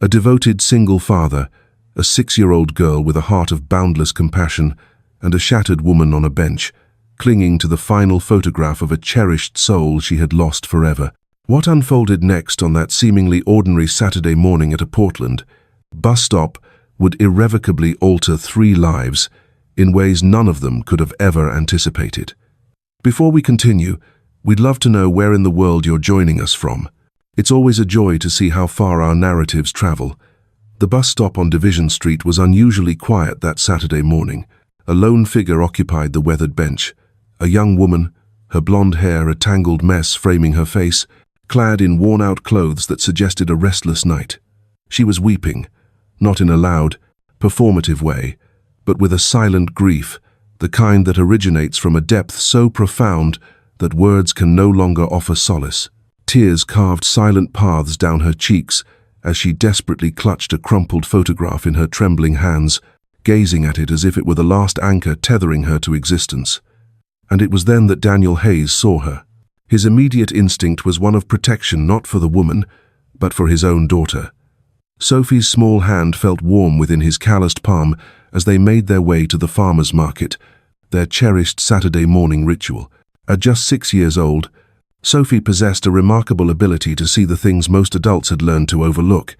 A devoted single father, a 6-year-old girl with a heart of boundless compassion, and a shattered woman on a bench, clinging to the final photograph of a cherished soul she had lost forever. What unfolded next on that seemingly ordinary Saturday morning at a Portland bus stop would irrevocably alter 3 lives in ways none of them could have ever anticipated. Before we continue, we'd love to know where in the world you're joining us from. It's always a joy to see how far our narratives travel. The bus stop on Division Street was unusually quiet that Saturday morning. A lone figure occupied the weathered bench. A young woman, her blonde hair a tangled mess framing her face, clad in worn-out clothes that suggested a restless night. She was weeping, not in a loud, performative way, but with a silent grief, the kind that originates from a depth so profound that words can no longer offer solace. Tears carved silent paths down her cheeks as she desperately clutched a crumpled photograph in her trembling hands, gazing at it as if it were the last anchor tethering her to existence. And it was then that Daniel Hayes saw her. His immediate instinct was one of protection, not for the woman, but for his own daughter. Sophie's small hand felt warm within his calloused palm as they made their way to the farmer's market, their cherished Saturday morning ritual. At just 6 years old, Sophie possessed a remarkable ability to see the things most adults had learned to overlook,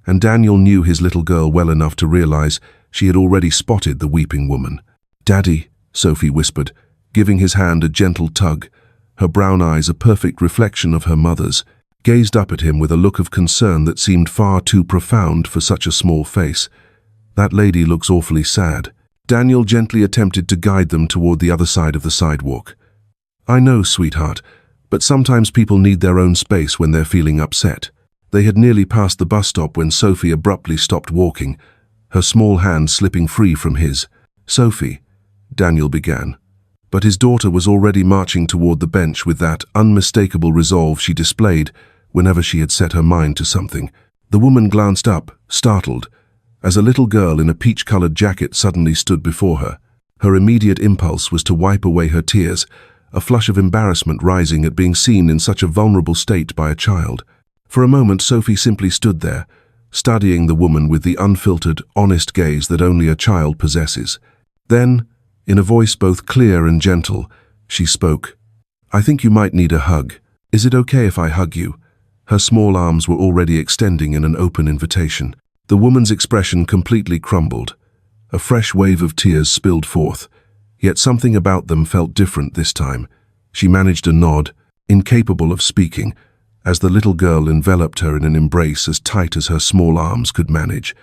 and Daniel knew his little girl well enough to realize she had already spotted the weeping woman. "Daddy," Sophie whispered, giving his hand a gentle tug. Her brown eyes, a perfect reflection of her mother's, gazed up at him with a look of concern that seemed far too profound for such a small face. "That lady looks awfully sad." Daniel gently attempted to guide them toward the other side of the sidewalk. "I know, sweetheart, but sometimes people need their own space when they're feeling upset." They had nearly passed the bus stop when Sophie abruptly stopped walking, her small hand slipping free from his. "Sophie," Daniel began, but his daughter was already marching toward the bench with that unmistakable resolve she displayed whenever she had set her mind to something. The woman glanced up, startled, as a little girl in a peach-colored jacket suddenly stood before her. Her immediate impulse was to wipe away her tears, a flush of embarrassment rising at being seen in such a vulnerable state by a child. For a moment, Sophie simply stood there, studying the woman with the unfiltered, honest gaze that only a child possesses. Then, in a voice both clear and gentle, she spoke. "I think you might need a hug. Is it okay if I hug you?" Her small arms were already extending in an open invitation. The woman's expression completely crumbled. A fresh wave of tears spilled forth, yet something about them felt different this time. She managed a nod, incapable of speaking, as the little girl enveloped her in an embrace as tight as her small arms could manage.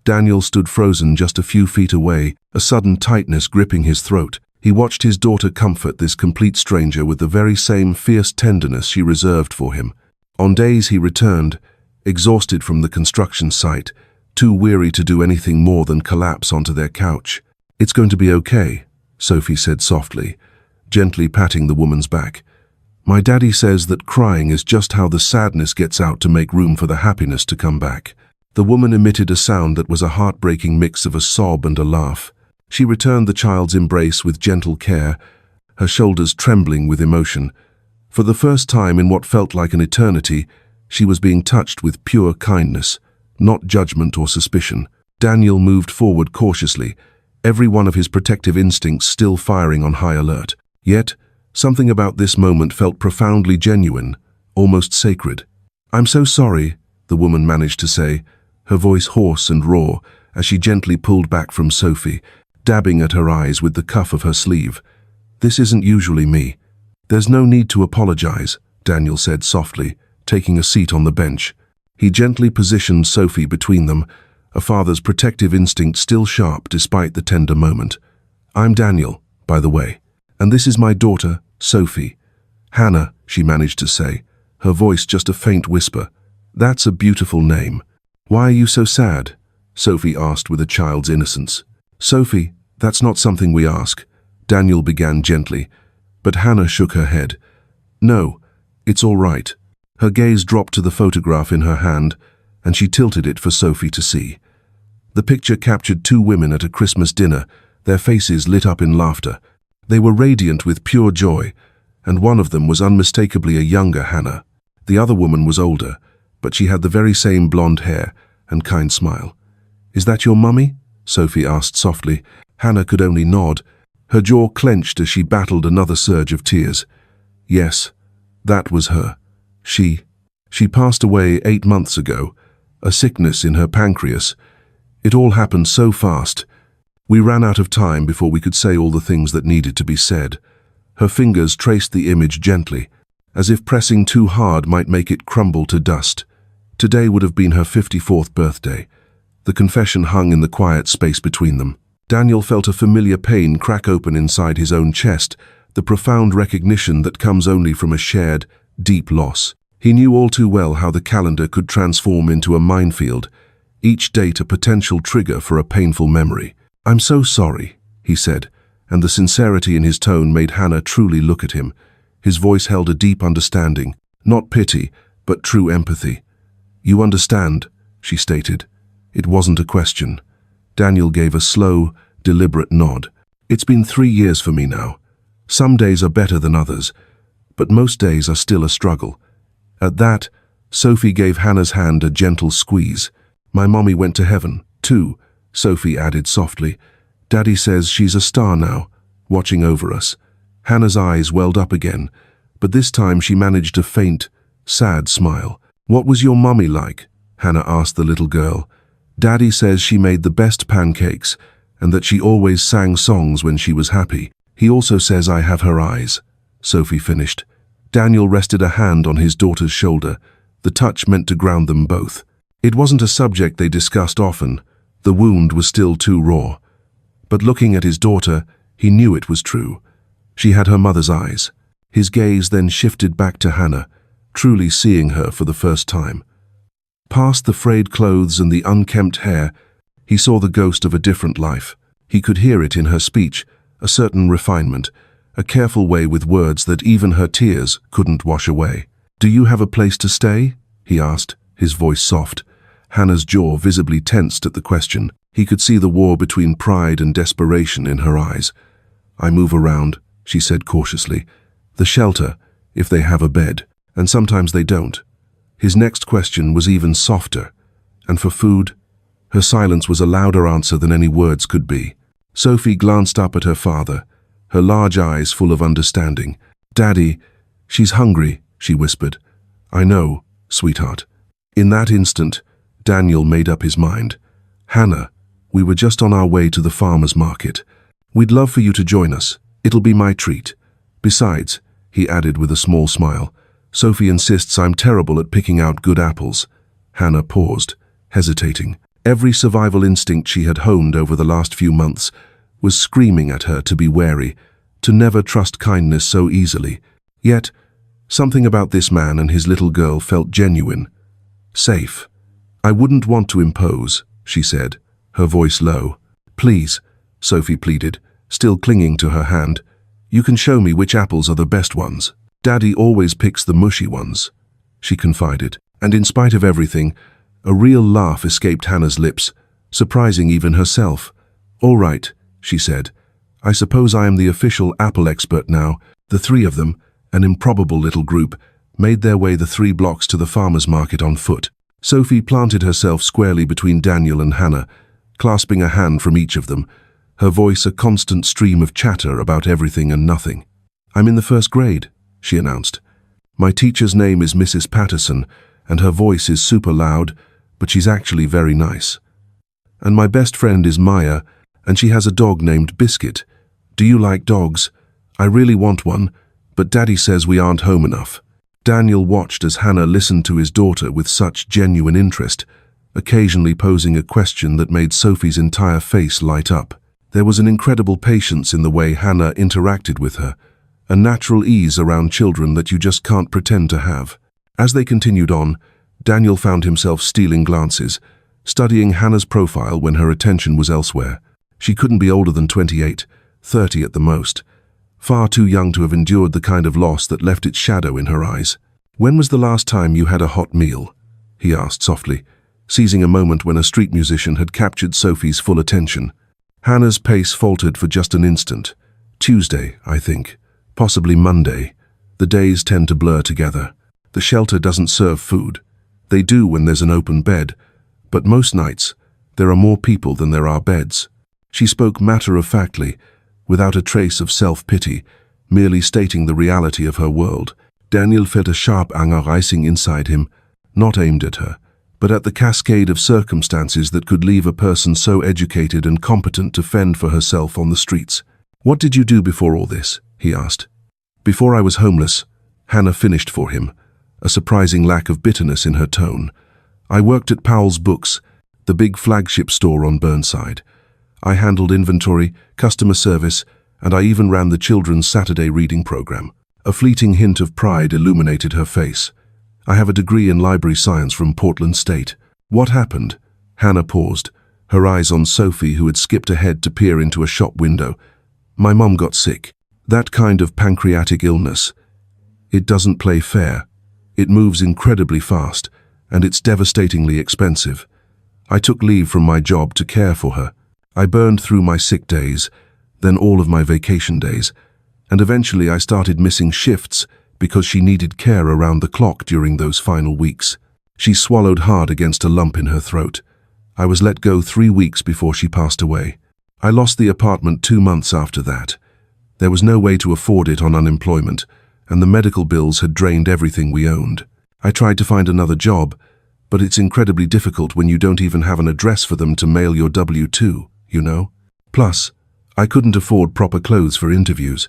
Daniel stood frozen just a few feet away, a sudden tightness gripping his throat. He watched his daughter comfort this complete stranger with the very same fierce tenderness she reserved for him. On days he returned, exhausted from the construction site, too weary to do anything more than collapse onto their couch. "It's going to be okay," Sophie said softly, gently patting the woman's back. "My daddy says that crying is just how the sadness gets out to make room for the happiness to come back." The woman emitted a sound that was a heartbreaking mix of a sob and a laugh. She returned the child's embrace with gentle care, her shoulders trembling with emotion. For the first time in what felt like an eternity, she was being touched with pure kindness, not judgment or suspicion. Daniel moved forward cautiously, every one of his protective instincts still firing on high alert. Yet, something about this moment felt profoundly genuine, almost sacred. "I'm so sorry," the woman managed to say, her voice hoarse and raw as she gently pulled back from Sophie, dabbing at her eyes with the cuff of her sleeve. "This isn't usually me." "There's no need to apologize," Daniel said softly, taking a seat on the bench. He gently positioned Sophie between them, a father's protective instinct still sharp despite the tender moment. "I'm Daniel, by the way, and this is my daughter, Sophie." "Hannah," she managed to say, her voice just a faint whisper. "That's a beautiful name." "Why are you so sad?" Sophie asked with a child's innocence. "Sophie, that's not something we ask," Daniel began gently, but Hannah shook her head. "No, it's all right." Her gaze dropped to the photograph in her hand, and she tilted it for Sophie to see. The picture captured 2 women at a Christmas dinner, their faces lit up in laughter. They were radiant with pure joy, and one of them was unmistakably a younger Hannah. The other woman was older, but she had the very same blonde hair, and kind smile. "Is that your mummy?" Sophie asked softly. Hannah could only nod. Her jaw clenched as she battled another surge of tears. Yes, that was her. She passed away 8 months ago, a sickness in her pancreas. It all happened so fast. We ran out of time before we could say all the things that needed to be said. Her fingers traced the image gently, as if pressing too hard might make it crumble to dust. Today would have been her 54th birthday. The confession hung in the quiet space between them. Daniel felt a familiar pain crack open inside his own chest, the profound recognition that comes only from a shared, deep loss. He knew all too well how the calendar could transform into a minefield, each date a potential trigger for a painful memory. "I'm so sorry," he said, and the sincerity in his tone made Hannah truly look at him. His voice held a deep understanding, not pity, but true empathy. "You understand," she stated. It wasn't a question. Daniel gave a slow, deliberate nod. "It's been 3 years for me now. Some days are better than others, but most days are still a struggle." At that, Sophie gave Hannah's hand a gentle squeeze. "My mommy went to heaven, too," Sophie added softly. "Daddy says she's a star now, watching over us." Hannah's eyes welled up again, but this time she managed a faint, sad smile. "What was your mommy like?" Hannah asked the little girl. "Daddy says she made the best pancakes, and that she always sang songs when she was happy. He also says I have her eyes," Sophie finished. Daniel rested a hand on his daughter's shoulder. The touch meant to ground them both. It wasn't a subject they discussed often. The wound was still too raw. But looking at his daughter, he knew it was true. She had her mother's eyes. His gaze then shifted back to Hannah, truly seeing her for the first time. Past the frayed clothes and the unkempt hair, he saw the ghost of a different life. He could hear it in her speech, a certain refinement, a careful way with words that even her tears couldn't wash away. "Do you have a place to stay?" he asked, his voice soft. Hannah's jaw visibly tensed at the question. He could see the war between pride and desperation in her eyes. "I move around," she said cautiously. "The shelter, if they have a bed, and sometimes they don't." His next question was even softer. "And for food?" Her silence was a louder answer than any words could be. Sophie glanced up at her father, her large eyes full of understanding. "Daddy, she's hungry," she whispered. "I know, sweetheart." In that instant, Daniel made up his mind. "Hannah, we were just on our way to the farmer's market. We'd love for you to join us. It'll be my treat. Besides," he added with a small smile, "Sophie insists I'm terrible at picking out good apples." Hannah paused, hesitating. Every survival instinct she had honed over the last few months was screaming at her to be wary, to never trust kindness so easily. Yet, something about this man and his little girl felt genuine, safe. "I wouldn't want to impose," she said, her voice low. "Please," Sophie pleaded, still clinging to her hand. "You can show me which apples are the best ones. Daddy always picks the mushy ones," she confided. And in spite of everything, a real laugh escaped Hannah's lips, surprising even herself. "All right," she said. "I suppose I am the official apple expert now." The three of them, an improbable little group, made their way the 3 blocks to the farmer's market on foot. Sophie planted herself squarely between Daniel and Hannah, clasping a hand from each of them, her voice a constant stream of chatter about everything and nothing. "I'm in the 1st grade," she announced. "My teacher's name is Mrs. Patterson, and her voice is super loud, but she's actually very nice. And my best friend is Maya, and she has a dog named Biscuit. Do you like dogs? I really want one, but Daddy says we aren't home enough." Daniel watched as Hannah listened to his daughter with such genuine interest, occasionally posing a question that made Sophie's entire face light up. There was an incredible patience in the way Hannah interacted with her, a natural ease around children that you just can't pretend to have. As they continued on, Daniel found himself stealing glances, studying Hannah's profile when her attention was elsewhere. She couldn't be older than 28, 30 at the most. Far too young to have endured the kind of loss that left its shadow in her eyes. "When was the last time you had a hot meal?" he asked softly, seizing a moment when a street musician had captured Sophie's full attention. Hannah's pace faltered for just an instant. "Tuesday, I think. Possibly Monday. The days tend to blur together. The shelter doesn't serve food. They do when there's an open bed, But most nights, there are more people than there are beds. She spoke matter-of-factly, without a trace of self-pity, merely stating the reality of her world. Daniel felt a sharp anger rising inside him, not aimed at her, but at the cascade of circumstances that could leave a person so educated and competent to fend for herself on the streets. "What did you do before all this?" he asked. "Before I was homeless," Hannah finished for him, a surprising lack of bitterness in her tone. "I worked at Powell's Books, the big flagship store on Burnside. I handled inventory, customer service, and I even ran the children's Saturday reading program." A fleeting hint of pride illuminated her face. "I have a degree in library science from Portland State." "What happened?" Hannah paused, her eyes on Sophie, who had skipped ahead to peer into a shop window. "My mom got sick. That kind of pancreatic illness. It doesn't play fair. It moves incredibly fast, and it's devastatingly expensive. I took leave from my job to care for her. I burned through my sick days, then all of my vacation days, and eventually I started missing shifts because she needed care around the clock during those final weeks." She swallowed hard against a lump in her throat. "I was let go 3 weeks before she passed away. I lost the apartment 2 months after that. There was no way to afford it on unemployment, and the medical bills had drained everything we owned. I tried to find another job, but it's incredibly difficult when you don't even have an address for them to mail your W-2, you know? Plus, I couldn't afford proper clothes for interviews.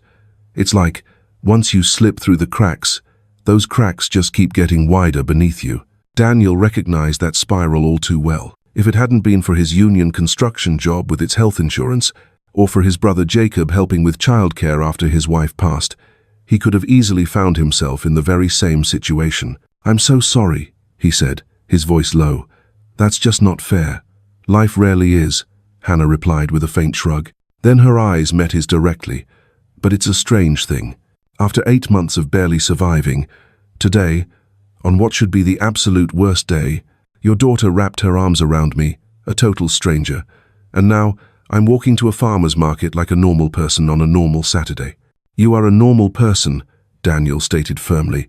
It's like, once you slip through the cracks, those cracks just keep getting wider beneath you." Daniel recognized that spiral all too well. If it hadn't been for his union construction job with its health insurance, or for his brother Jacob helping with childcare after his wife passed, he could have easily found himself in the very same situation. "I'm so sorry," he said, his voice low. "That's just not fair." "Life rarely is," Hannah replied with a faint shrug. Then her eyes met his directly. "But it's a strange thing. After 8 months of barely surviving, today, on what should be the absolute worst day, your daughter wrapped her arms around me, a total stranger, and now I'm walking to a farmer's market like a normal person on a normal Saturday." "You are a normal person," Daniel stated firmly.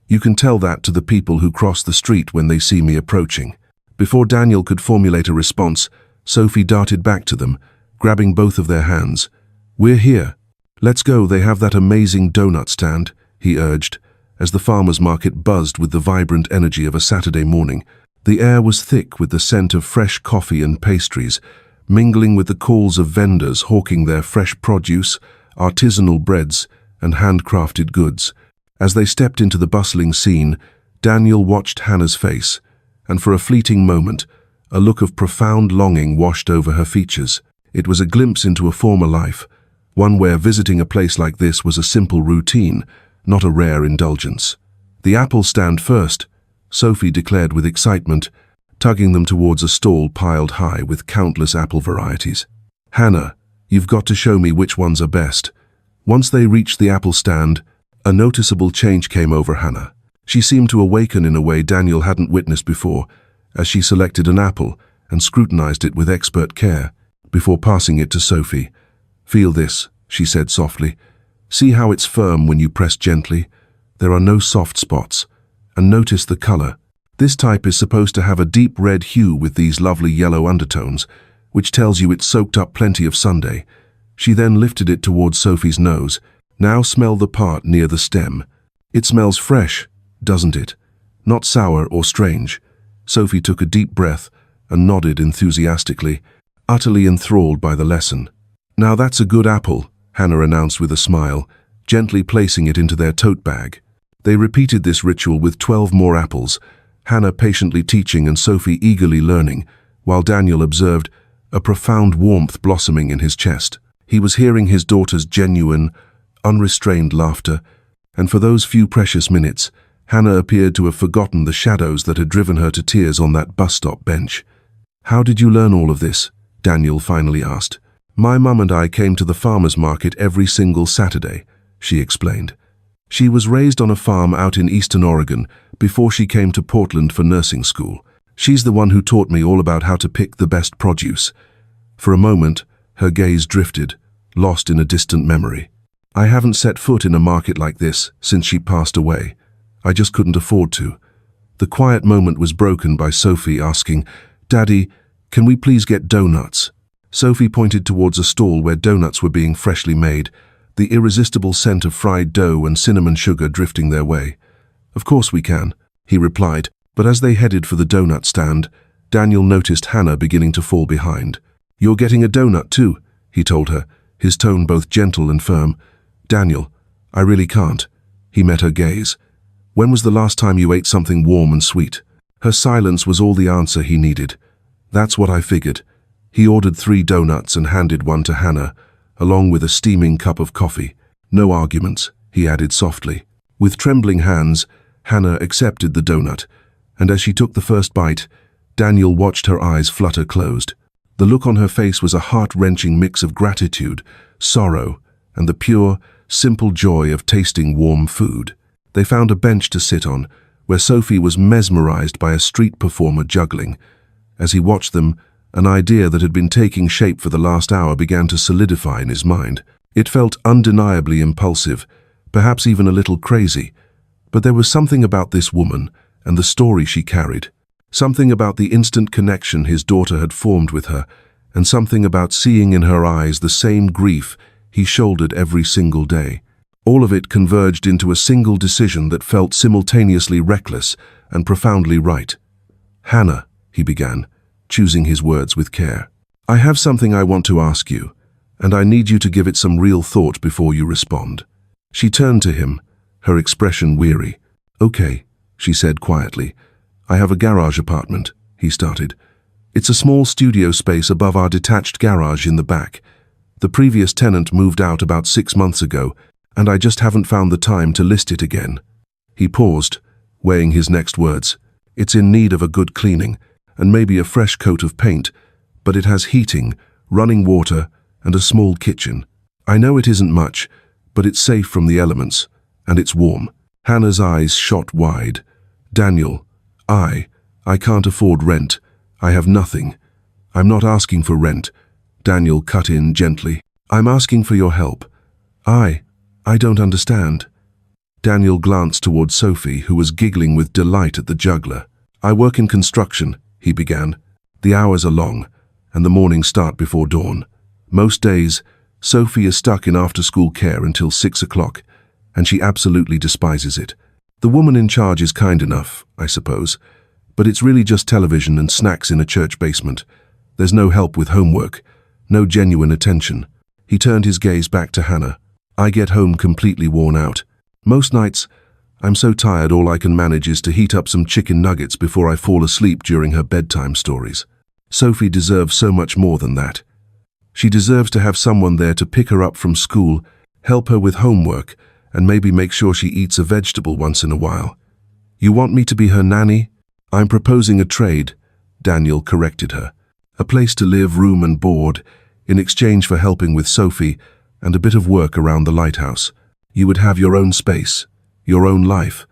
"You can tell that to the people who cross the street when they see me approaching." Before Daniel could formulate a response, Sophie darted back to them, grabbing both of their hands. "We're here. Let's go, they have that amazing donut stand," he urged, as the farmer's market buzzed with the vibrant energy of a Saturday morning. The air was thick with the scent of fresh coffee and pastries, mingling with the calls of vendors hawking their fresh produce, artisanal breads, and handcrafted goods. As they stepped into the bustling scene, Daniel watched Hannah's face, and for a fleeting moment, a look of profound longing washed over her features. It was a glimpse into a former life, one where visiting a place like this was a simple routine, not a rare indulgence. "The apple stand first," Sophie declared with excitement, tugging them towards a stall piled high with countless apple varieties. "Hannah, you've got to show me which ones are best." Once they reached the apple stand, a noticeable change came over Hannah. She seemed to awaken in a way Daniel hadn't witnessed before, as she selected an apple and scrutinized it with expert care, before passing it to Sophie. "Feel this," she said softly. "See how it's firm when you press gently? There are no soft spots. And notice the color. This type is supposed to have a deep red hue with these lovely yellow undertones, which tells you it's soaked up plenty of Sunday." She then lifted it towards Sophie's nose. "Now smell the part near the stem. It smells fresh, doesn't it? Not sour or strange." Sophie took a deep breath and nodded enthusiastically, utterly enthralled by the lesson. "Now that's a good apple," Hannah announced with a smile, gently placing it into their tote bag. They repeated this ritual with 12 more apples, Hannah patiently teaching and Sophie eagerly learning, while Daniel observed a profound warmth blossoming in his chest. He was hearing his daughter's genuine, unrestrained laughter, and for those few precious minutes, Hannah appeared to have forgotten the shadows that had driven her to tears on that bus stop bench. "How did you learn all of this?" Daniel finally asked. "My mum and I came to the farmer's market every single Saturday," she explained. "She was raised on a farm out in eastern Oregon before she came to Portland for nursing school. She's the one who taught me all about how to pick the best produce." For a moment, her gaze drifted, lost in a distant memory. "I haven't set foot in a market like this since she passed away. I just couldn't afford to." The quiet moment was broken by Sophie asking, "Daddy, can we please get donuts?" Sophie pointed towards a stall where donuts were being freshly made, the irresistible scent of fried dough and cinnamon sugar drifting their way. "Of course we can," he replied, but as they headed for the donut stand, Daniel noticed Hannah beginning to fall behind. "You're getting a donut too," he told her, his tone both gentle and firm. "Daniel, I really can't." He met her gaze. "When was the last time you ate something warm and sweet?" Her silence was all the answer he needed. "That's what I figured." He ordered 3 donuts and handed one to Hannah, along with a steaming cup of coffee. "No arguments," he added softly. With trembling hands, Hannah accepted the donut, and as she took the first bite, Daniel watched her eyes flutter closed. The look on her face was a heart-wrenching mix of gratitude, sorrow, and the pure, simple joy of tasting warm food. They found a bench to sit on, where Sophie was mesmerized by a street performer juggling. As he watched them, an idea that had been taking shape for the last hour began to solidify in his mind. It felt undeniably impulsive, perhaps even a little crazy, but there was something about this woman and the story she carried. Something about the instant connection his daughter had formed with her, and something about seeing in her eyes the same grief he shouldered every single day. All of it converged into a single decision that felt simultaneously reckless and profoundly right. "Hannah," he began, choosing his words with care, "I have something I want to ask you, and I need you to give it some real thought before you respond." She turned to him, her expression weary. "Okay," she said quietly. "I have a garage apartment," he started. "It's a small studio space above our detached garage in the back. The previous tenant moved out about 6 months ago, and I just haven't found the time to list it again." He paused, weighing his next words. "It's in need of a good cleaning, and maybe a fresh coat of paint, but it has heating, running water, and a small kitchen. I know it isn't much, but it's safe from the elements, and it's warm." Hannah's eyes shot wide. "Daniel, I can't afford rent. I have nothing." "I'm not asking for rent," Daniel cut in gently. "I'm asking for your help." I don't understand." Daniel glanced towards Sophie, who was giggling with delight at the juggler. "I work in construction," he began. "The hours are long, and the mornings start before dawn. Most days, Sophie is stuck in after-school care until 6 o'clock, and she absolutely despises it. The woman in charge is kind enough, I suppose, but it's really just television and snacks in a church basement. There's no help with homework, no genuine attention." He turned his gaze back to Hannah. "I get home completely worn out. Most nights, I'm so tired all I can manage is to heat up some chicken nuggets before I fall asleep during her bedtime stories. Sophie deserves so much more than that. She deserves to have someone there to pick her up from school, help her with homework, and maybe make sure she eats a vegetable once in a while." "You want me to be her nanny?" "I'm proposing a trade," Daniel corrected her. "A place to live, room and board, in exchange for helping with Sophie and a bit of work around the lighthouse. You would have your own space, your own life,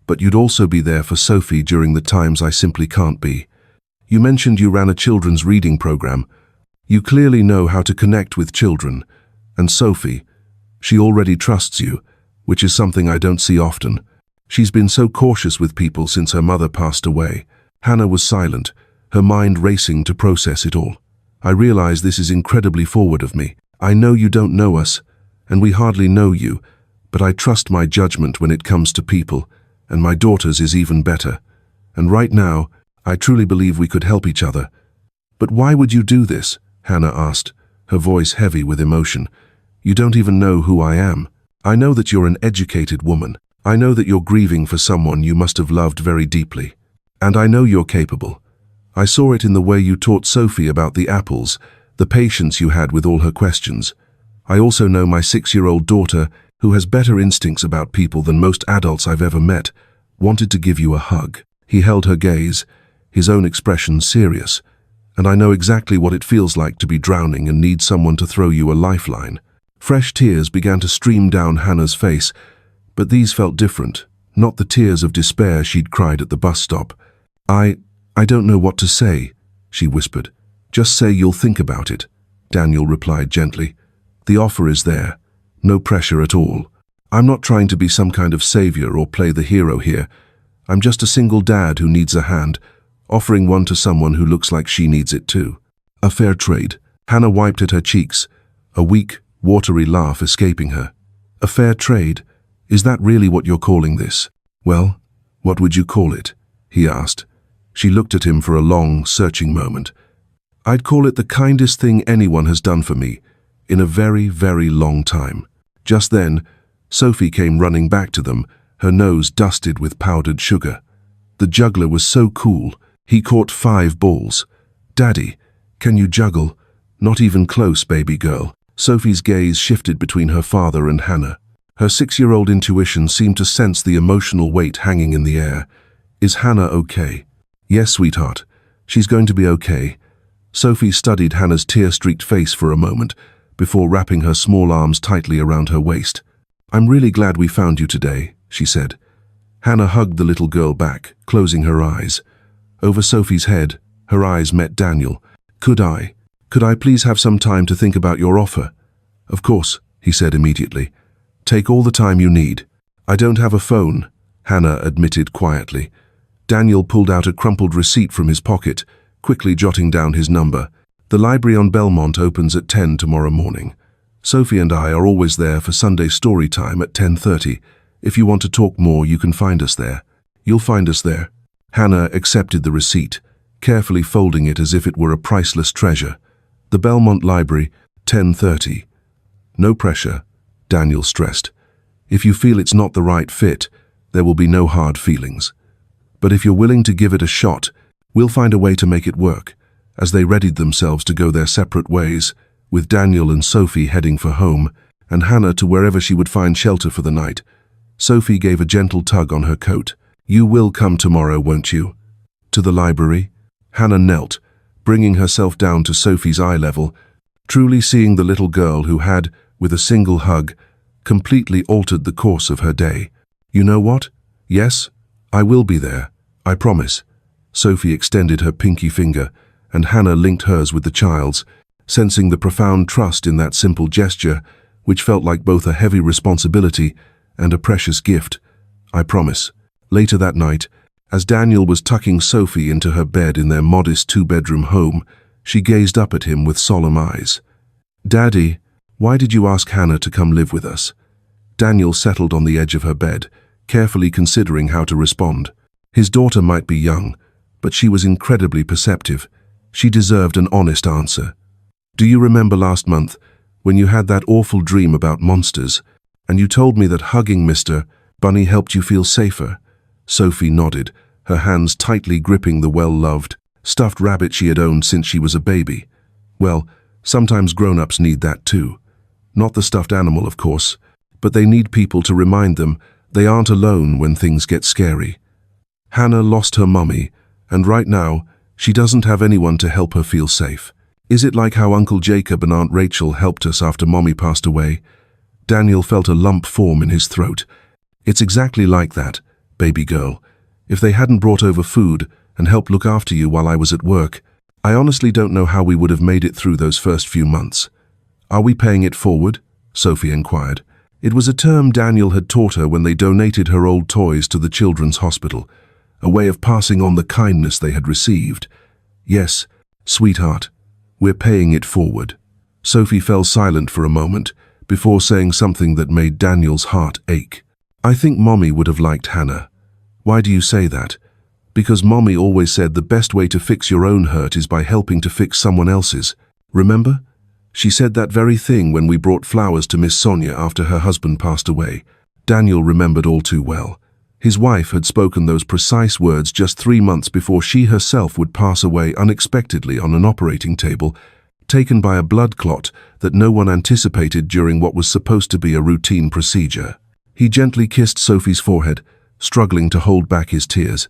but you'd also be there for Sophie during the times I simply can't be. You mentioned you ran a children's reading program. You clearly know how to connect with children, and Sophie, she already trusts you, which is something I don't see often. She's been so cautious with people since her mother passed away." Hannah was silent, her mind racing to process it all. "I realize this is incredibly forward of me. I know you don't know us, and we hardly know you, but I trust my judgment when it comes to people, and my daughter's is even better. And right now, I truly believe we could help each other." "But why would you do this?" Hannah asked, her voice heavy with emotion. "You don't even know who I am. I know that you're an educated woman. I know that you're grieving for someone you must have loved very deeply. And I know you're capable. I saw it in the way you taught Sophie about the apples, the patience you had with all her questions. I also know my 6-year-old daughter, who has better instincts about people than most adults I've ever met, wanted to give you a hug." He held her gaze, his own expression serious. "And I know exactly what it feels like to be drowning and need someone to throw you a lifeline." Fresh tears began to stream down Hannah's face, but these felt different, not the tears of despair she'd cried at the bus stop. I don't know what to say," she whispered. "Just say you'll think about it," Daniel replied gently. "The offer is there. No pressure at all. I'm not trying to be some kind of savior or play the hero here. I'm just a single dad who needs a hand, offering one to someone who looks like she needs it too. A fair trade. Hannah wiped at her cheeks, a weak, watery laugh escaping her. A fair trade? Is that really what you're calling this? Well, what would you call it? He asked. She looked at him for a long, searching moment. I'd call it the kindest thing anyone has done for me in a very, very long time. Just then, Sophie came running back to them, her nose dusted with powdered sugar. The juggler was so cool, he caught 5 balls. Daddy, can you juggle? Not even close, baby girl. Sophie's gaze shifted between her father and Hannah. Her 6-year-old intuition seemed to sense the emotional weight hanging in the air. Is Hannah okay? Yes, sweetheart. She's going to be okay. Sophie studied Hannah's tear-streaked face for a moment, before wrapping her small arms tightly around her waist. I'm really glad we found you today, she said. Hannah hugged the little girl back, closing her eyes. Over Sophie's head, her eyes met Daniel. Could I please have some time to think about your offer? Of course, he said immediately. Take all the time you need. I don't have a phone, Hannah admitted quietly. Daniel pulled out a crumpled receipt from his pocket, quickly jotting down his number. The library on Belmont opens at 10 tomorrow morning. Sophie and I are always there for Sunday story time at 10:30. If you want to talk more, you can find us there. You'll find us there. Hannah accepted the receipt, carefully folding it as if it were a priceless treasure. The Belmont Library, 10:30. No pressure, Daniel stressed. If you feel it's not the right fit, there will be no hard feelings. But if you're willing to give it a shot, we'll find a way to make it work. As they readied themselves to go their separate ways, with Daniel and Sophie heading for home, and Hannah to wherever she would find shelter for the night, Sophie gave a gentle tug on her coat. You will come tomorrow, won't you? To the library? Hannah knelt, bringing herself down to Sophie's eye level, truly seeing the little girl who had, with a single hug, completely altered the course of her day. You know what? Yes, I will be there. I promise. Sophie extended her pinky finger, and Hannah linked hers with the child's, sensing the profound trust in that simple gesture, which felt like both a heavy responsibility and a precious gift. I promise. Later that night, as Daniel was tucking Sophie into her bed in their modest 2-bedroom home, she gazed up at him with solemn eyes. Daddy, why did you ask Hannah to come live with us? Daniel settled on the edge of her bed, carefully considering how to respond. His daughter might be young, but she was incredibly perceptive. She deserved an honest answer. Do you remember last month, when you had that awful dream about monsters, and you told me that hugging Mr. Bunny helped you feel safer? Sophie nodded, her hands tightly gripping the well-loved, stuffed rabbit she had owned since she was a baby. Well, sometimes grown-ups need that too. Not the stuffed animal, of course, but they need people to remind them they aren't alone when things get scary. Hannah lost her mummy, and right now, she doesn't have anyone to help her feel safe. Is it like how Uncle Jacob and Aunt Rachel helped us after Mommy passed away? Daniel felt a lump form in his throat. It's exactly like that, baby girl. If they hadn't brought over food and helped look after you while I was at work, I honestly don't know how we would have made it through those first few months. Are we paying it forward? Sophie inquired. It was a term Daniel had taught her when they donated her old toys to the children's hospital, a way of passing on the kindness they had received. Yes, sweetheart, we're paying it forward. Sophie fell silent for a moment before saying something that made Daniel's heart ache. I think Mommy would have liked Hannah. Why do you say that? Because Mommy always said the best way to fix your own hurt is by helping to fix someone else's. Remember? She said that very thing when we brought flowers to Miss Sonia after her husband passed away. Daniel remembered all too well. His wife had spoken those precise words just 3 months before she herself would pass away unexpectedly on an operating table, taken by a blood clot that no one anticipated during what was supposed to be a routine procedure. He gently kissed Sophie's forehead, struggling to hold back his tears.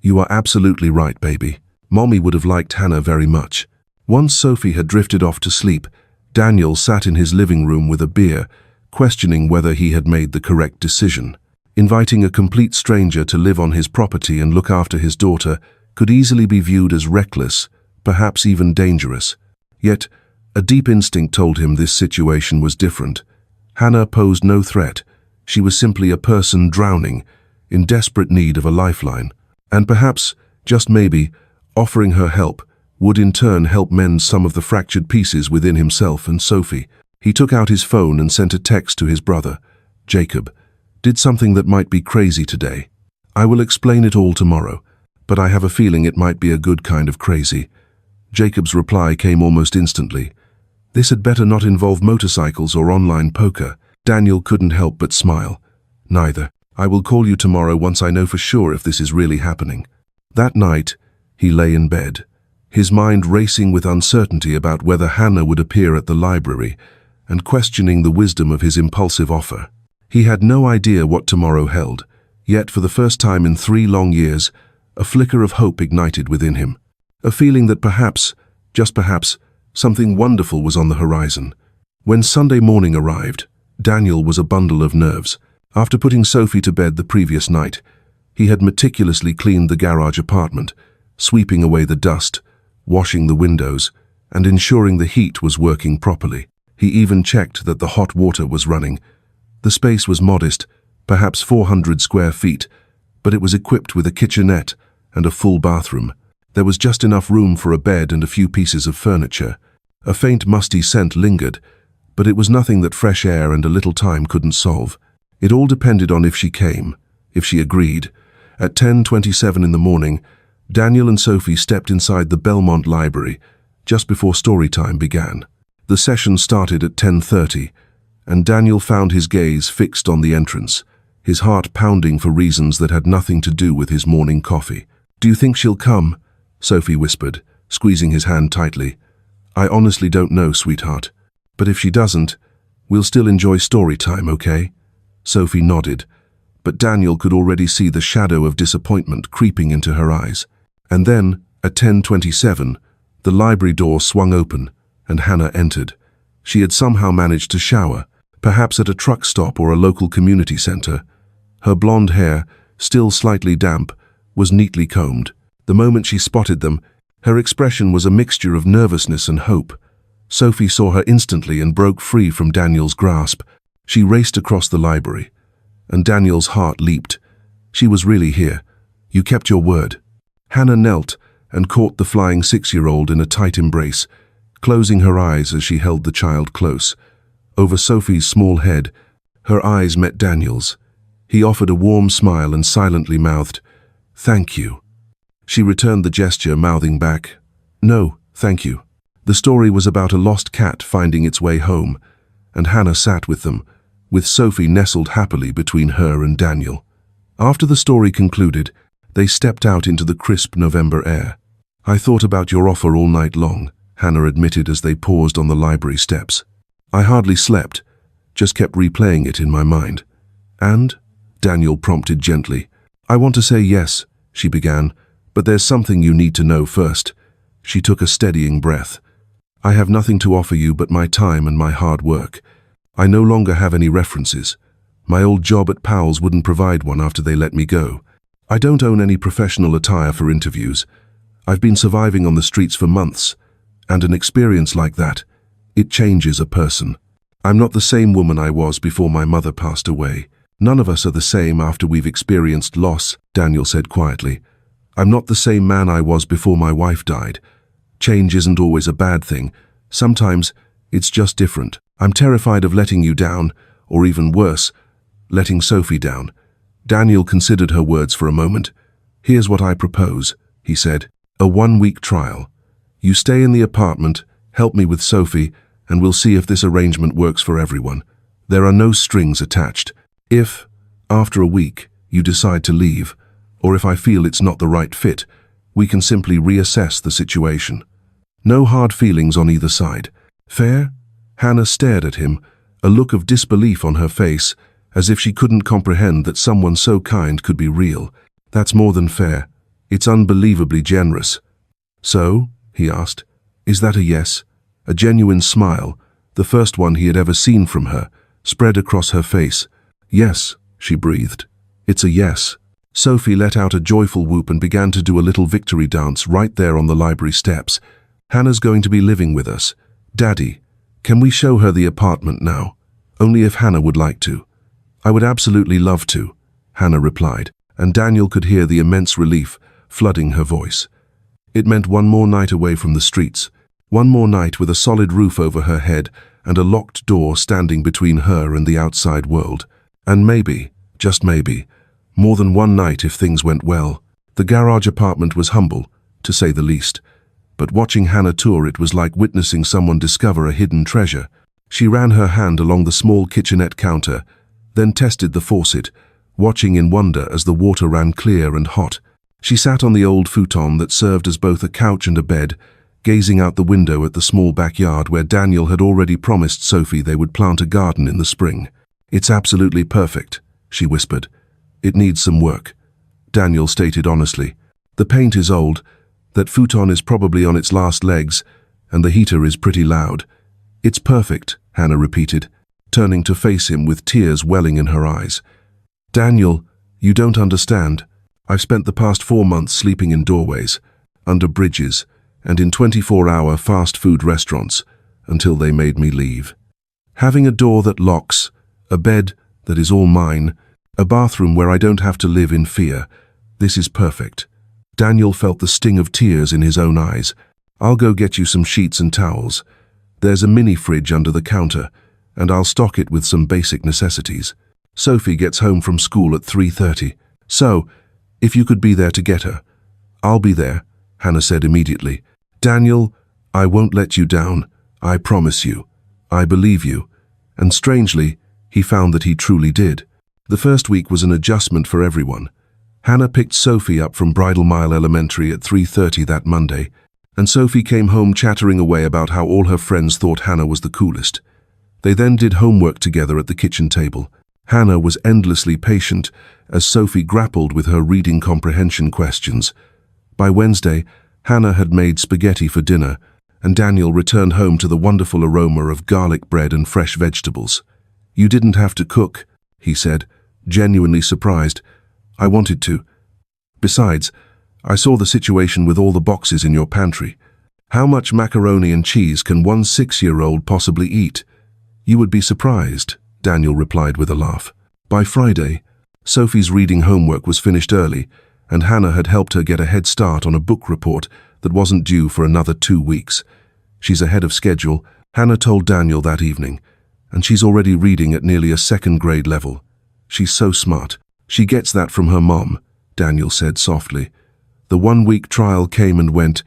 You are absolutely right, baby. Mommy would have liked Hannah very much. Once Sophie had drifted off to sleep, Daniel sat in his living room with a beer, questioning whether he had made the correct decision. Inviting a complete stranger to live on his property and look after his daughter could easily be viewed as reckless, perhaps even dangerous. Yet, a deep instinct told him this situation was different. Hannah posed no threat. She was simply a person drowning, in desperate need of a lifeline. And perhaps, just maybe, Offering her help would in turn help mend some of the fractured pieces within himself and Sophie. He took out his phone and sent a text to his brother. Jacob, did something that might be crazy today. I will explain it all tomorrow, but I have a feeling it might be a good kind of crazy. Jacob's reply came almost instantly. This had better not involve motorcycles or online poker. Daniel couldn't help but smile. Neither. I will call you tomorrow once I know for sure if this is really happening. That night, he lay in bed, his mind racing with uncertainty about whether Hannah would appear at the library and questioning the wisdom of his impulsive offer. He had no idea what tomorrow held, yet for the first time in 3 long years, a flicker of hope ignited within him. A feeling that perhaps, just perhaps, something wonderful was on the horizon. When Sunday morning arrived, Daniel was a bundle of nerves. After putting Sophie to bed the previous night, he had meticulously cleaned the garage apartment, sweeping away the dust, washing the windows, and ensuring the heat was working properly. He even checked that the hot water was running. The space was modest, perhaps 400 square feet, but it was equipped with a kitchenette and a full bathroom. There was just enough room for a bed and a few pieces of furniture. A faint musty scent lingered, but it was nothing that fresh air and a little time couldn't solve. It all depended on if she came, if she agreed. At 10:27 in the morning, Daniel and Sophie stepped inside the Belmont Library just before story time began. The session started at 10:30, and Daniel found his gaze fixed on the entrance, his heart pounding for reasons that had nothing to do with his morning coffee. "Do you think she'll come?" Sophie whispered, squeezing his hand tightly. "I honestly don't know, sweetheart. But if she doesn't, we'll still enjoy story time, okay?" Sophie nodded, but Daniel could already see the shadow of disappointment creeping into her eyes. And then, at 10:27, the library door swung open, and Hannah entered. She had somehow managed to shower, perhaps at a truck stop or a local community center. Her blonde hair, still slightly damp, was neatly combed. The moment she spotted them, her expression was a mixture of nervousness and hope. Sophie saw her instantly and broke free from Daniel's grasp. She raced across the library, and Daniel's heart leaped. She was really here. You kept your word. Hannah knelt and caught the flying 6-year-old in a tight embrace, closing her eyes as she held the child close. Over Sophie's small head, her eyes met Daniel's. He offered a warm smile and silently mouthed, "Thank you." She returned the gesture, mouthing back, "No, thank you." The story was about a lost cat finding its way home, and Hannah sat with them, with Sophie nestled happily between her and Daniel. After the story concluded, they stepped out into the crisp November air. "I thought about your offer all night long," Hannah admitted as they paused on the library steps. "I hardly slept, just kept replaying it in my mind." "And?" Daniel prompted gently. "I want to say yes," she began, "but there's something you need to know first." She took a steadying breath. "I have nothing to offer you but my time and my hard work. I no longer have any references. My old job at Powell's wouldn't provide one after they let me go. I don't own any professional attire for interviews. I've been surviving on the streets for months, and an experience like that, it changes a person. I'm not the same woman I was before my mother passed away. None of us are the same after we've experienced loss," Daniel said quietly. "I'm not the same man I was before my wife died. Change isn't always a bad thing. Sometimes it's just different. I'm terrified of letting you down, or even worse, letting Sophie down." Daniel considered her words for a moment. "Here's what I propose," he said. "A 1-week trial. You stay in the apartment, help me with Sophie, and we'll see if this arrangement works for everyone. There are no strings attached. If, after a week, you decide to leave, or if I feel it's not the right fit, we can simply reassess the situation. No hard feelings on either side. Fair?" Hannah stared at him, a look of disbelief on her face, as if she couldn't comprehend that someone so kind could be real. "That's more than fair. It's unbelievably generous." "So?" he asked. "Is that a yes?" A genuine smile, the first one he had ever seen from her, spread across her face. "Yes," she breathed. "It's a yes." Sophie let out a joyful whoop and began to do a little victory dance right there on the library steps. "Hannah's going to be living with us. Daddy, can we show her the apartment now? Only if Hannah would like to." "I would absolutely love to," Hannah replied, and Daniel could hear the immense relief flooding her voice. It meant one more night away from the streets, one more night with a solid roof over her head and a locked door standing between her and the outside world. And maybe, just maybe, more than one night if things went well. The garage apartment was humble, to say the least, but watching Hannah tour it was like witnessing someone discover a hidden treasure. She ran her hand along the small kitchenette counter, then tested the faucet, watching in wonder as the water ran clear and hot. She sat on the old futon that served as both a couch and a bed, gazing out the window at the small backyard where Daniel had already promised Sophie they would plant a garden in the spring. "It's absolutely perfect," she whispered. "It needs some work," Daniel stated honestly. "The paint is old, that futon is probably on its last legs, and the heater is pretty loud." "It's perfect," Hannah repeated, turning to face him with tears welling in her eyes. "Daniel, you don't understand. I've spent the past 4 months sleeping in doorways, under bridges, and in 24-hour fast food restaurants, until they made me leave. Having a door that locks, a bed that is all mine, a bathroom where I don't have to live in fear. This is perfect." Daniel felt the sting of tears in his own eyes. "I'll go get you some sheets and towels. There's a mini fridge under the counter, and I'll stock it with some basic necessities. Sophie gets home from school at 3:30. So, if you could be there to get her." "I'll be there," Hannah said immediately. "Daniel, I won't let you down. I promise you. I believe you." And strangely, he found that he truly did. The first week was an adjustment for everyone. Hannah picked Sophie up from Bridal Mile Elementary at 3:30 that Monday, and Sophie came home chattering away about how all her friends thought Hannah was the coolest. They then did homework together at the kitchen table. Hannah was endlessly patient as Sophie grappled with her reading comprehension questions. By Wednesday, Hannah had made spaghetti for dinner, and Daniel returned home to the wonderful aroma of garlic bread and fresh vegetables. "You didn't have to cook," he said, genuinely surprised. "I wanted to. Besides, I saw the situation with all the boxes in your pantry. How much macaroni and cheese can one 6-year-old possibly eat?" "You would be surprised," Daniel replied with a laugh. By Friday, Sophie's reading homework was finished early, and Hannah had helped her get a head start on a book report that wasn't due for another 2 weeks. "She's ahead of schedule," Hannah told Daniel that evening, "and she's already reading at nearly a 2nd grade level. She's so smart. She gets that from her mom," Daniel said softly. The 1-week trial came and went,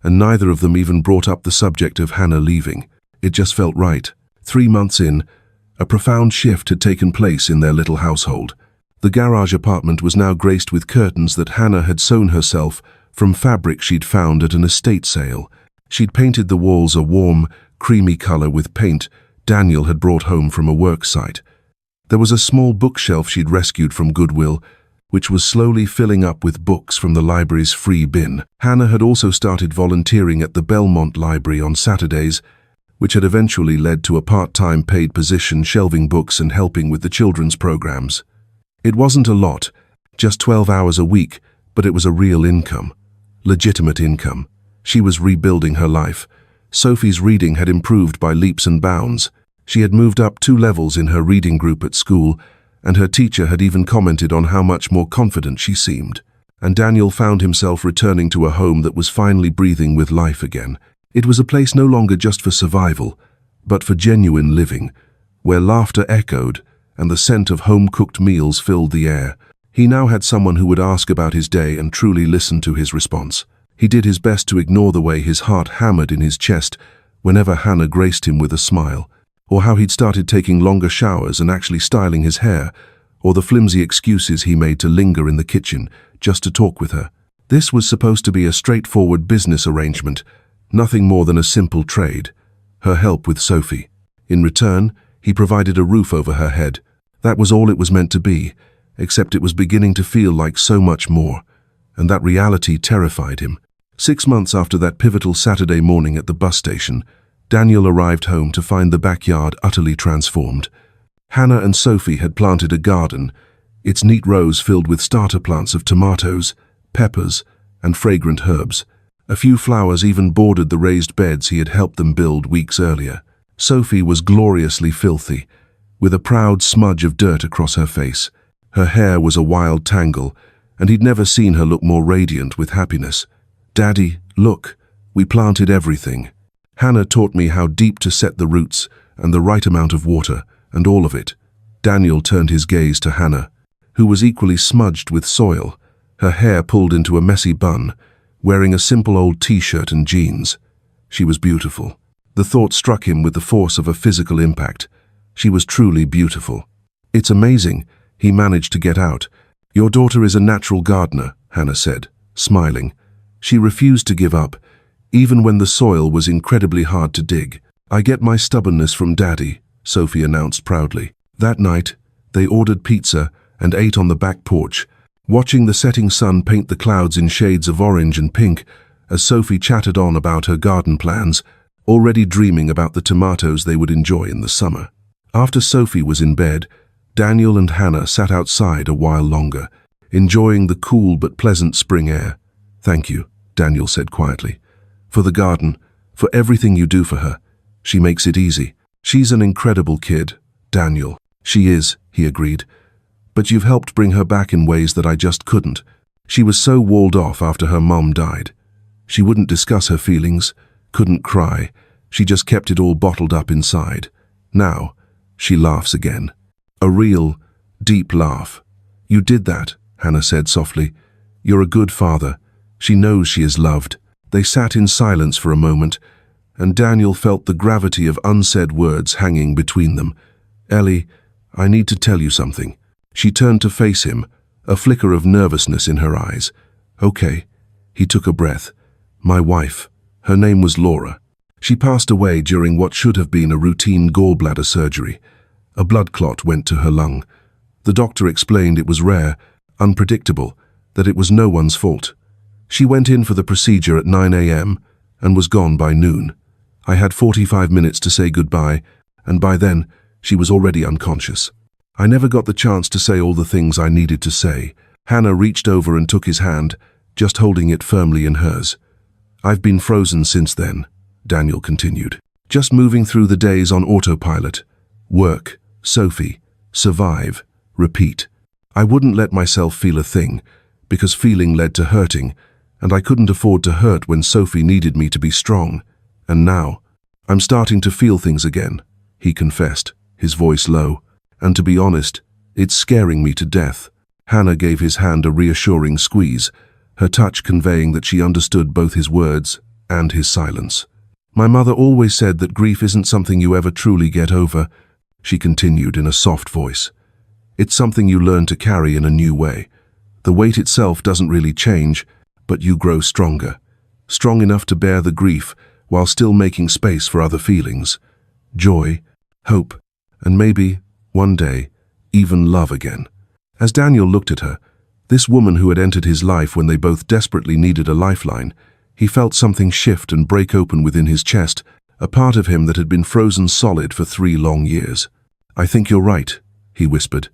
and neither of them even brought up the subject of Hannah leaving. It just felt right. 3 months in, a profound shift had taken place in their little household. The garage apartment was now graced with curtains that Hannah had sewn herself from fabric she'd found at an estate sale. She'd painted the walls a warm, creamy color with paint Daniel had brought home from a work site. There was a small bookshelf she'd rescued from Goodwill, which was slowly filling up with books from the library's free bin. Hannah had also started volunteering at the Belmont Library on Saturdays, which had eventually led to a part-time paid position shelving books and helping with the children's programs. It wasn't a lot, just 12 hours a week, but it was a real income. Legitimate income. She was rebuilding her life. Sophie's reading had improved by leaps and bounds. She had moved up 2 levels in her reading group at school, and her teacher had even commented on how much more confident she seemed. And Daniel found himself returning to a home that was finally breathing with life again. It was a place no longer just for survival, but for genuine living, where laughter echoed and the scent of home-cooked meals filled the air. He now had someone who would ask about his day and truly listen to his response. He did his best to ignore the way his heart hammered in his chest whenever Hannah graced him with a smile, or how he'd started taking longer showers and actually styling his hair, or the flimsy excuses he made to linger in the kitchen just to talk with her. This was supposed to be a straightforward business arrangement, nothing more than a simple trade, her help with Sophie. In return, he provided a roof over her head. That was all it was meant to be, except it was beginning to feel like so much more, and that reality terrified him. 6 months after that pivotal Saturday morning at the bus station, Daniel arrived home to find the backyard utterly transformed. Hannah and Sophie had planted a garden, its neat rows filled with starter plants of tomatoes, peppers, and fragrant herbs. A few flowers even bordered the raised beds he had helped them build weeks earlier. Sophie was gloriously filthy, with a proud smudge of dirt across her face. Her hair was a wild tangle, and he'd never seen her look more radiant with happiness. "Daddy, Look, we planted everything. Hannah taught me how deep to set the roots and the right amount of water, and all of it. Daniel turned his gaze to Hannah, who was equally smudged with soil, her hair pulled into a messy bun, wearing a simple old t-shirt and jeans. She was beautiful. The thought struck him with the force of a physical impact. She was truly beautiful. It's amazing, he managed to get out. Your daughter is a natural gardener, Hannah said, smiling. She refused to give up, even when the soil was incredibly hard to dig. I get my stubbornness from Daddy, Sophie announced proudly. That night, they ordered pizza and ate on the back porch, watching the setting sun paint the clouds in shades of orange and pink as Sophie chattered on about her garden plans, already dreaming about the tomatoes they would enjoy in the summer. After Sophie was in bed, Daniel and Hannah sat outside a while longer, enjoying the cool but pleasant spring air. Thank you, Daniel said quietly. For the garden, for everything you do for her. She makes it easy. She's an incredible kid, Daniel. She is, he agreed. But you've helped bring her back in ways that I just couldn't. She was so walled off after her mom died. She wouldn't discuss her feelings, couldn't cry. She just kept it all bottled up inside. Now, she laughs again. A real, deep laugh. You did that, Hannah said softly. You're a good father. She knows she is loved. They sat in silence for a moment, and Daniel felt the gravity of unsaid words hanging between them. Ellie, I need to tell you something. She turned to face him, a flicker of nervousness in her eyes. Okay. He took a breath. My wife. Her name was Laura. She passed away during what should have been a routine gallbladder surgery. A blood clot went to her lung. The doctor explained it was rare, unpredictable, that it was no one's fault. She went in for the procedure at 9 a.m. and was gone by noon. I had 45 minutes to say goodbye, and by then, she was already unconscious. I never got the chance to say all the things I needed to say. Hannah reached over and took his hand, just holding it firmly in hers. I've been frozen since then, Daniel continued. Just moving through the days on autopilot. Work, Sophie, survive, repeat. I wouldn't let myself feel a thing, because feeling led to hurting, and I couldn't afford to hurt when Sophie needed me to be strong. And now, I'm starting to feel things again, he confessed, his voice low. And to be honest, it's scaring me to death. Hannah gave his hand a reassuring squeeze, her touch conveying that she understood both his words and his silence. My mother always said that grief isn't something you ever truly get over, she continued in a soft voice. It's something you learn to carry in a new way. The weight itself doesn't really change, but you grow stronger. Strong enough to bear the grief while still making space for other feelings. Joy, hope, and maybe, one day, even love again. As Daniel looked at her, this woman who had entered his life when they both desperately needed a lifeline, he felt something shift and break open within his chest, a part of him that had been frozen solid for 3 long years. I think you're right, he whispered.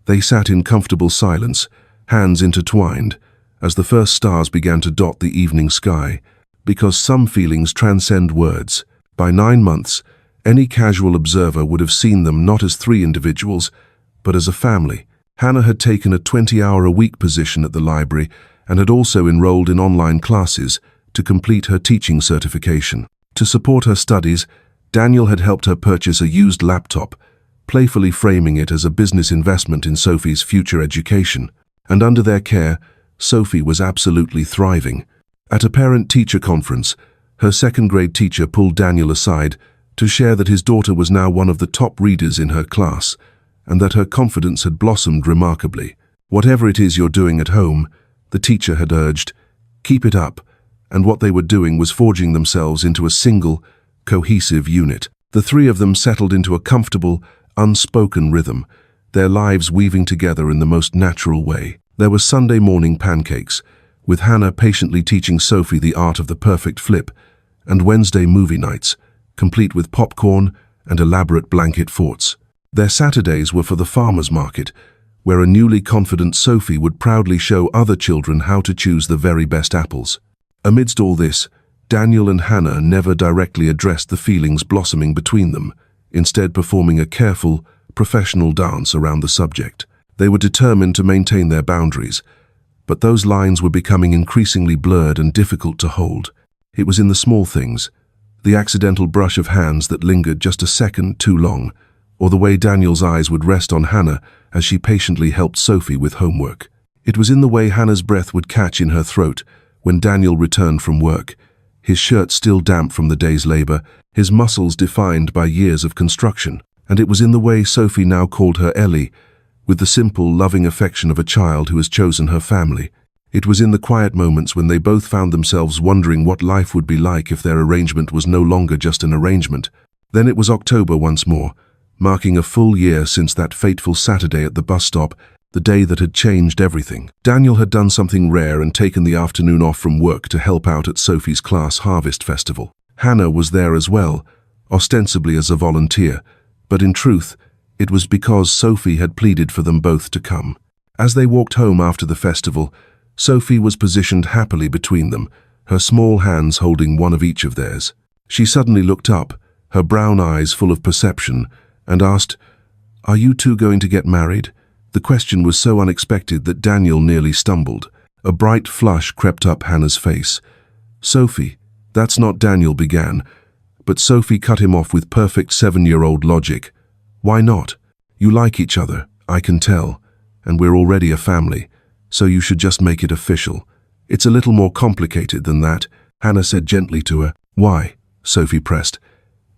They sat in comfortable silence, hands intertwined, as the first stars began to dot the evening sky, because some feelings transcend words. By 9 months, any casual observer would have seen them not as 3 individuals, but as a family. Hannah had taken a 20-hour-a-week position at the library and had also enrolled in online classes to complete her teaching certification. To support her studies, Daniel had helped her purchase a used laptop, playfully framing it as a business investment in Sophie's future education. And under their care, Sophie was absolutely thriving. At a parent-teacher conference, her 2nd-grade teacher pulled Daniel aside to share that his daughter was now one of the top readers in her class, and that her confidence had blossomed remarkably. Whatever it is you're doing at home, the teacher had urged, keep it up, and what they were doing was forging themselves into a single, cohesive unit. The 3 of them settled into a comfortable, unspoken rhythm, their lives weaving together in the most natural way. There were Sunday morning pancakes, with Hannah patiently teaching Sophie the art of the perfect flip, and Wednesday movie nights, complete with popcorn and elaborate blanket forts. Their Saturdays were for the farmer's market, where a newly confident Sophie would proudly show other children how to choose the very best apples. Amidst all this, Daniel and Hannah never directly addressed the feelings blossoming between them, instead performing a careful, professional dance around the subject. They were determined to maintain their boundaries, but those lines were becoming increasingly blurred and difficult to hold. It was in the small things, the accidental brush of hands that lingered just a second too long, or the way Daniel's eyes would rest on Hannah as she patiently helped Sophie with homework. It was in the way Hannah's breath would catch in her throat when Daniel returned from work, his shirt still damp from the day's labor, his muscles defined by years of construction. And it was in the way Sophie now called her Ellie, with the simple, loving affection of a child who has chosen her family. It was in the quiet moments when they both found themselves wondering what life would be like if their arrangement was no longer just an arrangement. Then it was October once more, marking a full year since that fateful Saturday at the bus stop, the day that had changed everything. Daniel had done something rare and taken the afternoon off from work to help out at Sophie's class harvest festival. Hannah was there as well, ostensibly as a volunteer, but in truth, it was because Sophie had pleaded for them both to come. As they walked home after the festival, Sophie was positioned happily between them, her small hands holding one of each of theirs. She suddenly looked up, her brown eyes full of perception, and asked, "Are you two going to get married?" The question was so unexpected that Daniel nearly stumbled. A bright flush crept up Hannah's face. "Sophie, that's not," Daniel began, but Sophie cut him off with perfect 7-year-old logic. "Why not? You like each other, I can tell, and we're already a family, so you should just make it official. It's a little more complicated than that," Hannah said gently to her. "Why?" Sophie pressed.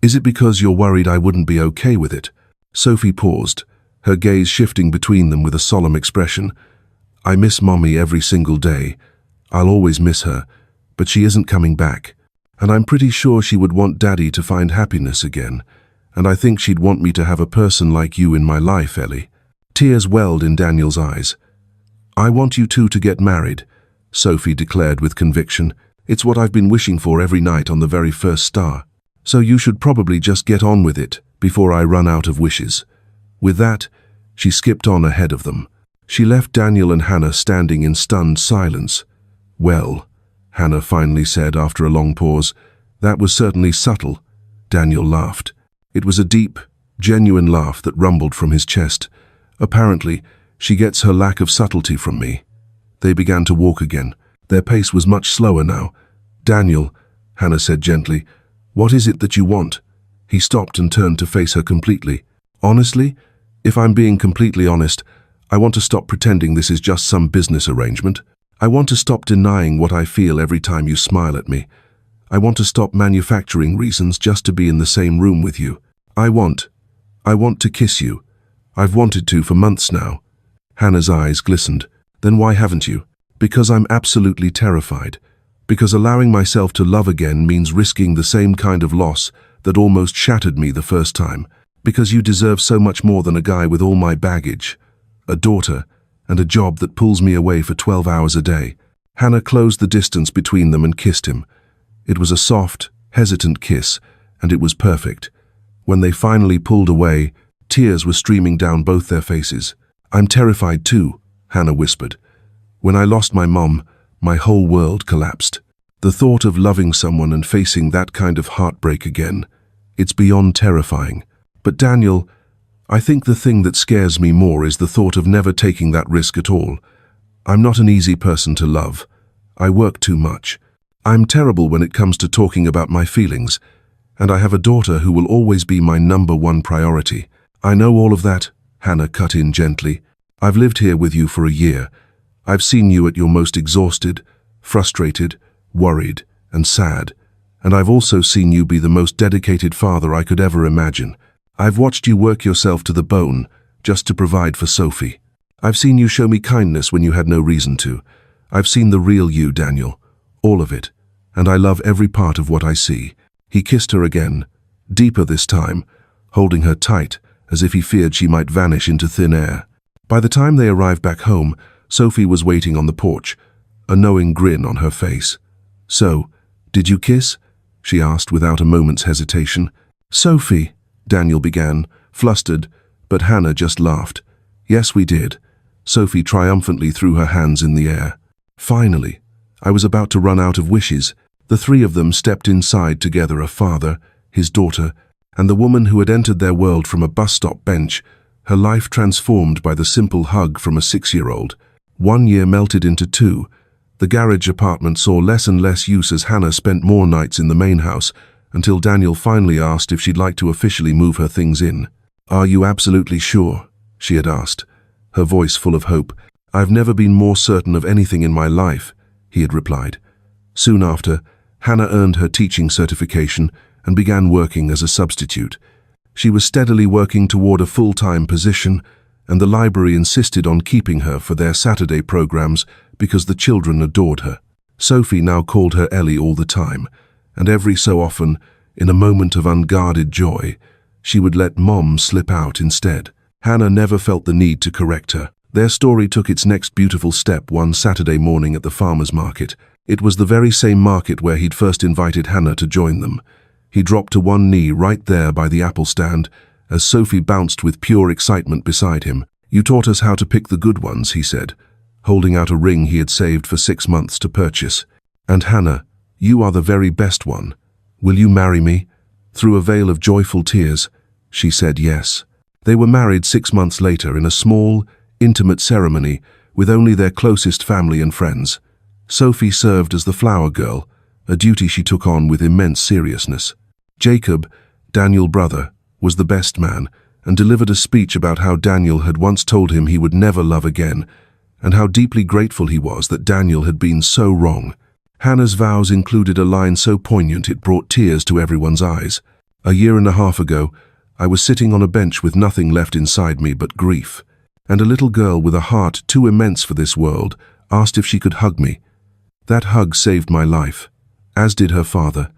"Is it because you're worried I wouldn't be okay with it?" Sophie paused, her gaze shifting between them with a solemn expression. "I miss Mommy every single day. I'll always miss her, but she isn't coming back. And I'm pretty sure she would want Daddy to find happiness again. And I think she'd want me to have a person like you in my life, Ellie." Tears welled in Daniel's eyes. "I want you two to get married," Sophie declared with conviction. "It's what I've been wishing for every night on the very first star. So you should probably just get on with it before I run out of wishes." With that, she skipped on ahead of them. She left Daniel and Hannah standing in stunned silence. "Well," Hannah finally said after a long pause, "that was certainly subtle." Daniel laughed. It was a deep, genuine laugh that rumbled from his chest. "Apparently, she gets her lack of subtlety from me." They began to walk again. Their pace was much slower now. "Daniel," Hannah said gently, "what is it that you want?" He stopped and turned to face her completely. "Honestly, if I'm being completely honest, I want to stop pretending this is just some business arrangement. I want to stop denying what I feel every time you smile at me. I want to stop manufacturing reasons just to be in the same room with you. I want to kiss you. I've wanted to for months now." Hannah's eyes glistened. "Then why haven't you?" "Because I'm absolutely terrified. Because allowing myself to love again means risking the same kind of loss that almost shattered me the first time. Because you deserve so much more than a guy with all my baggage, a daughter, and a job that pulls me away for 12 hours a day." Hannah closed the distance between them and kissed him. It was a soft, hesitant kiss, and it was perfect. When they finally pulled away, tears were streaming down both their faces. "I'm terrified too," Hannah whispered. "When I lost my mom, my whole world collapsed. The thought of loving someone and facing that kind of heartbreak again, it's beyond terrifying. But Daniel, I think the thing that scares me more is the thought of never taking that risk at all. I'm not an easy person to love. I work too much. I'm terrible when it comes to talking about my feelings, and I have a daughter who will always be my #1 priority." "I know all of that," Hannah cut in gently. "I've lived here with you for a year. I've seen you at your most exhausted, frustrated, worried, and sad. And I've also seen you be the most dedicated father I could ever imagine. I've watched you work yourself to the bone just to provide for Sophie. I've seen you show me kindness when you had no reason to. I've seen the real you, Daniel, all of it, and I love every part of what I see." He kissed her again, deeper this time, holding her tight as if he feared she might vanish into thin air. By the time they arrived back home, Sophie was waiting on the porch, a knowing grin on her face. "So, did you kiss?" she asked without a moment's hesitation. "Sophie," Daniel began, flustered, but Hannah just laughed. "Yes, we did." Sophie triumphantly threw her hands in the air. Finally, I was about to run out of wishes. The three of them stepped inside together, a father, his daughter, and the woman who had entered their world from a bus stop bench, her life transformed by the simple hug from a 6-year-old. 1 year melted into 2, The garage apartment saw less and less use as Hannah spent more nights in the main house, until Daniel finally asked if she'd like to officially move her things in. "Are you absolutely sure?" she had asked, her voice full of hope. "I've never been more certain of anything in my life," he had replied. Soon after, Hannah earned her teaching certification and began working as a substitute. She was steadily working toward a full-time position, and the library insisted on keeping her for their Saturday programs because the children adored her. Sophie now called her Ellie all the time, and every so often, in a moment of unguarded joy, she would let Mom slip out instead. Hannah never felt the need to correct her. Their story took its next beautiful step one Saturday morning at the farmer's market. It was the very same market where he'd first invited Hannah to join them. He dropped to one knee right there by the apple stand as Sophie bounced with pure excitement beside him. "You taught us how to pick the good ones," he said, holding out a ring he had saved for 6 months to purchase. "And Hannah, you are the very best one. Will you marry me?" Through a veil of joyful tears, she said yes. They were married 6 months later in a small, intimate ceremony with only their closest family and friends. Sophie served as the flower girl, a duty she took on with immense seriousness. Jacob, Daniel's brother, was the best man and delivered a speech about how Daniel had once told him he would never love again, and how deeply grateful he was that Daniel had been so wrong. Hannah's vows included a line so poignant it brought tears to everyone's eyes. "A year and a half ago, I was sitting on a bench with nothing left inside me but grief, and a little girl with a heart too immense for this world asked if she could hug me. That hug saved my life, as did her father.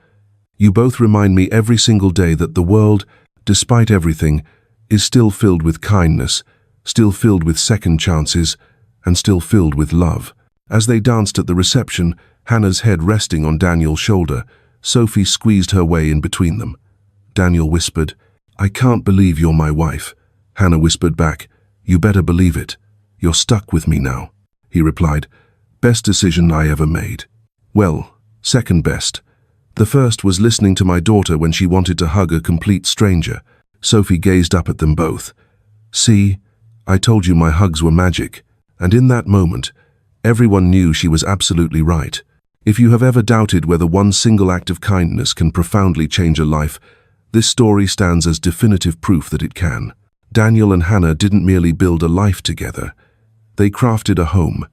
You both remind me every single day that the world, despite everything, is still filled with kindness, still filled with second chances, and still filled with love." As they danced at the reception, Hannah's head resting on Daniel's shoulder, Sophie squeezed her way in between them. Daniel whispered, "I can't believe you're my wife." Hannah whispered back, "You better believe it. You're stuck with me now." He replied, "Best decision I ever made." "Well, second best. The first was listening to my daughter when she wanted to hug a complete stranger." Sophie gazed up at them both. "See, I told you my hugs were magic." And in that moment, everyone knew she was absolutely right. If you have ever doubted whether one single act of kindness can profoundly change a life, this story stands as definitive proof that it can. Daniel and Hannah didn't merely build a life together. They crafted a home,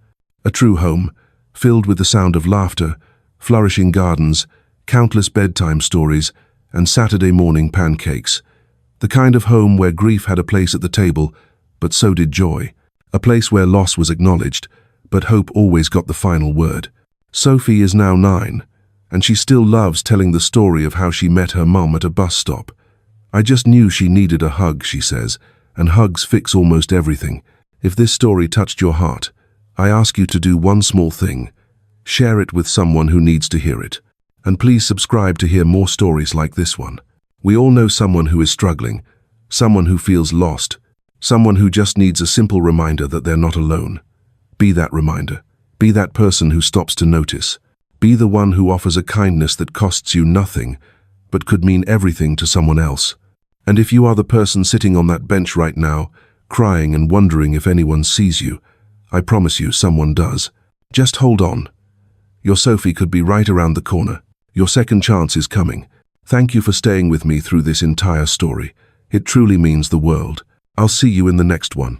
a true home, filled with the sound of laughter, flourishing gardens, countless bedtime stories, and Saturday morning pancakes. The kind of home where grief had a place at the table, but so did joy. A place where loss was acknowledged, but hope always got the final word. Sophie is now 9, and she still loves telling the story of how she met her mum at a bus stop. "I just knew she needed a hug," she says, "and hugs fix almost everything." If this story touched your heart, I ask you to do one small thing. Share it with someone who needs to hear it. And please subscribe to hear more stories like this one. We all know someone who is struggling, someone who feels lost, someone who just needs a simple reminder that they're not alone. Be that reminder. Be that person who stops to notice. Be the one who offers a kindness that costs you nothing, but could mean everything to someone else. And if you are the person sitting on that bench right now, crying and wondering if anyone sees you, I promise you someone does. Just hold on. Your Sophie could be right around the corner. Your second chance is coming. Thank you for staying with me through this entire story. It truly means the world. I'll see you in the next one.